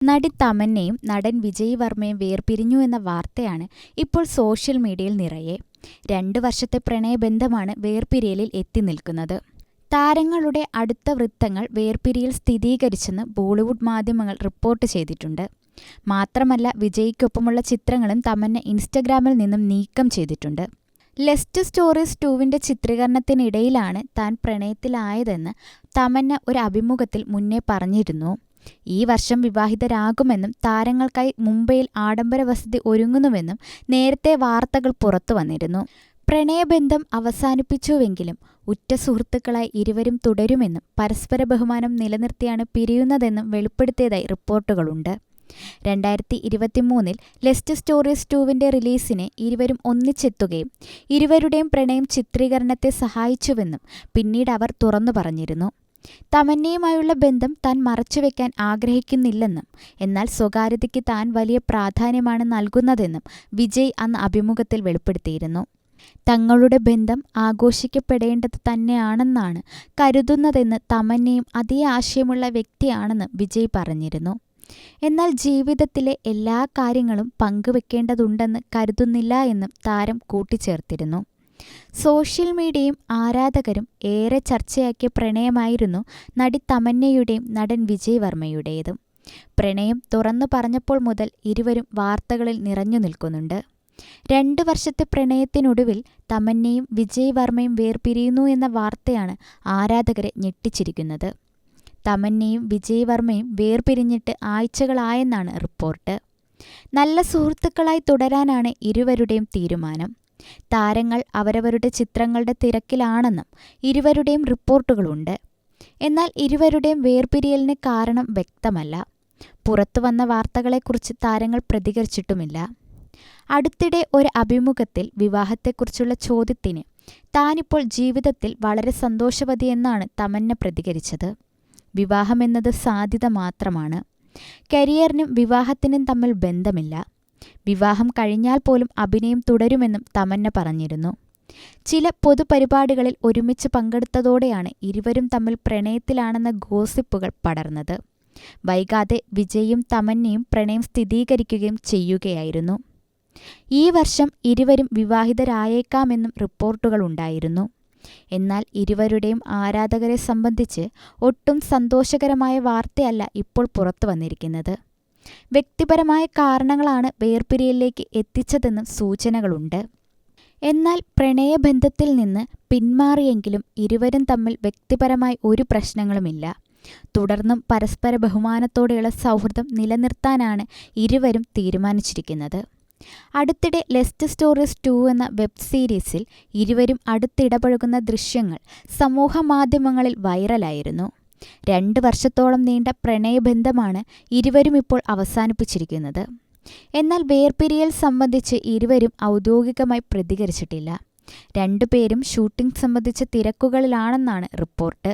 നടി തമന്നയും നടൻ വിജയ് വർമ്മയും വേർപിരിഞ്ഞു എന്ന വാർത്തയാണ് ഇപ്പോൾ സോഷ്യൽ മീഡിയയിൽ നിറയെ. 2 വർഷത്തെ പ്രണയബന്ധമാണ് വേർപിരിയലിൽ എത്തി നിൽക്കുന്നത്. താരങ്ങളുടെ അടുത്ത വൃത്തങ്ങൾ വേർപിരിയൽ സ്ഥിരീകരിച്ചെന്ന് ബോളിവുഡ് മാധ്യമങ്ങൾ റിപ്പോർട്ട് ചെയ്തിട്ടുണ്ട്. മാത്രമല്ല, വിജയ്ക്കൊപ്പമുള്ള ചിത്രങ്ങളും തമന്ന ഇൻസ്റ്റഗ്രാമിൽ നിന്നും നീക്കം ചെയ്തിട്ടുണ്ട്. ലസ്റ്റ് സ്റ്റോറീസ് 2 ചിത്രീകരണത്തിനിടയിലാണ് താൻ പ്രണയത്തിലായതെന്ന് തമന്ന ഒരു അഭിമുഖത്തിൽ മുന്നേ പറഞ്ഞിരുന്നു. ഈ വർഷം വിവാഹിതരാകുമെന്നും താരങ്ങൾക്കായി മുംബൈയിൽ ആഡംബര വസതി ഒരുങ്ങുന്നുവെന്നും നേരത്തെ വാർത്തകൾ പുറത്തു വന്നിരുന്നു. പ്രണയബന്ധം അവസാനിപ്പിച്ചുവെങ്കിലും ഉറ്റ സുഹൃത്തുക്കളായി ഇരുവരും തുടരുമെന്നും പരസ്പര ബഹുമാനം നിലനിർത്തിയാണ് പിരിയുന്നതെന്നും വെളിപ്പെടുത്തിയതായി റിപ്പോർട്ടുകളുണ്ട്. 2023 ലെസ്റ്റ് സ്റ്റോറീസ് 2 റിലീസിന് ഇരുവരും ഒന്നിച്ചെത്തുകയും ഇരുവരുടെയും പ്രണയം ചിത്രീകരണത്തെ സഹായിച്ചുവെന്നും പിന്നീട് അവർ തുറന്നു പറഞ്ഞിരുന്നു. തമന്നയുമായുള്ള ബന്ധം താൻ മറച്ചുവെക്കാൻ ആഗ്രഹിക്കുന്നില്ലെന്നും എന്നാൽ സ്വകാര്യതയ്ക്ക് താൻ വലിയ പ്രാധാന്യമാണ് നൽകുന്നതെന്നും വിജയ് അന്ന് അഭിമുഖത്തിൽ വെളിപ്പെടുത്തിയിരുന്നു. തങ്ങളുടെ ബന്ധം ആഘോഷിക്കപ്പെടേണ്ടത് തന്നെയാണെന്നാണ് കരുതുന്നതെന്ന് തമന്നയും അതേ ആശയമുള്ള വ്യക്തിയാണെന്ന് വിജയ് പറഞ്ഞിരുന്നു. എന്നാൽ ജീവിതത്തിലെ എല്ലാ കാര്യങ്ങളും പങ്കുവെക്കേണ്ടതുണ്ടെന്ന് കരുതുന്നില്ല എന്നും താരം കൂട്ടിച്ചേർത്തിരുന്നു. സോഷ്യൽ മീഡിയയും ആരാധകരും ഏറെ ചർച്ചയാക്കിയ പ്രണയമായിരുന്നു നടി തമന്നയുടെയും നടൻ വിജയ് വർമ്മയുടേതും. പ്രണയം തുറന്നു പറഞ്ഞപ്പോൾ മുതൽ ഇരുവരും വാർത്തകളിൽ നിറഞ്ഞു നിൽക്കുന്നുണ്ട്. 2 വർഷത്തെ പ്രണയത്തിനൊടുവിൽ തമന്നയും വിജയ് വർമ്മയും വേർപിരിയുന്നു എന്ന വാർത്തയാണ് ആരാധകരെ ഞെട്ടിച്ചിരിക്കുന്നത്. തമന്നയും വിജയ് വർമ്മയും വേർപിരിഞ്ഞിട്ട് ആഴ്ചകളായെന്നാണ് റിപ്പോർട്ട്. നല്ല സുഹൃത്തുക്കളായി തുടരാനാണ് ഇരുവരുടെയും തീരുമാനം. താരങ്ങൾ അവരവരുടെ ചിത്രങ്ങളുടെ തിരക്കിലാണെന്നും ഇരുവരുടെയും റിപ്പോർട്ടുകളുണ്ട്. എന്നാൽ ഇരുവരുടെയും വേർപിരിയലിന് കാരണം വ്യക്തമല്ല. പുറത്തുവന്ന വാർത്തകളെക്കുറിച്ച് താരങ്ങൾ പ്രതികരിച്ചിട്ടുമില്ല. അടുത്തിടെ ഒരു അഭിമുഖത്തിൽ വിവാഹത്തെക്കുറിച്ചുള്ള ചോദ്യത്തിന് താനിപ്പോൾ ജീവിതത്തിൽ വളരെ സന്തോഷവതിയെന്നാണ് തമന്ന പ്രതികരിച്ചത്. വിവാഹമെന്നത് സാധ്യത മാത്രമാണ്. കരിയറിനും വിവാഹത്തിനും തമ്മിൽ ബന്ധമില്ല. വിവാഹം കഴിഞ്ഞാൽ പോലും അഭിനയം തുടരുമെന്നും തമന്ന പറഞ്ഞിരുന്നു. ചില പൊതുപരിപാടികളിൽ ഒരുമിച്ച് പങ്കെടുത്തതോടെയാണ് ഇരുവരും തമ്മിൽ പ്രണയത്തിലാണെന്ന ഗോസിപ്പുകൾ പടർന്നത്. വൈകാതെ വിജയും തമന്നയും പ്രണയം സ്ഥിരീകരിക്കുകയും ചെയ്യുകയായിരുന്നു. ഈ വർഷം ഇരുവരും വിവാഹിതരായേക്കാമെന്നും റിപ്പോർട്ടുകളുണ്ടായിരുന്നു. എന്നാൽ ഇരുവരുടെയും ആരാധകരെ സംബന്ധിച്ച് ഒട്ടും സന്തോഷകരമായ വാർത്തയല്ല ഇപ്പോൾ പുറത്തു വന്നിരിക്കുന്നത്. വ്യക്തിപരമായ കാരണങ്ങളാണ് വേർപിരിയലിലേക്ക് എത്തിച്ചതെന്നും സൂചനകളുണ്ട്. എന്നാൽ പ്രണയബന്ധത്തിൽ നിന്ന് പിന്മാറിയെങ്കിലും ഇരുവരും തമ്മിൽ വ്യക്തിപരമായി ഒരു പ്രശ്നങ്ങളുമില്ല. തുടർന്നും പരസ്പര ബഹുമാനത്തോടെയുള്ള സൗഹൃദം നിലനിർത്താനാണ് ഇരുവരും തീരുമാനിച്ചിരിക്കുന്നത്. അടുത്തിടെ ലെസ്റ്റ് സ്റ്റോറീസ് 2 എന്ന വെബ് സീരീസിൽ ഇരുവരും അടുത്തിടപഴകുന്ന ദൃശ്യങ്ങൾ സമൂഹ മാധ്യമങ്ങളിൽ വൈറലായിരുന്നു. 2 വർഷത്തോളം നീണ്ട പ്രണയബന്ധമാണ് ഇരുവരും ഇപ്പോൾ അവസാനിപ്പിച്ചിരിക്കുന്നത്. എന്നാൽ വേർപിരിയൽ സംബന്ധിച്ച് ഇരുവരും ഔദ്യോഗികമായി പ്രതികരിച്ചിട്ടില്ല. 2 പേരും ഷൂട്ടിംഗ് സംബന്ധിച്ച തിരക്കുകളിലാണെന്നാണ് റിപ്പോർട്ട്.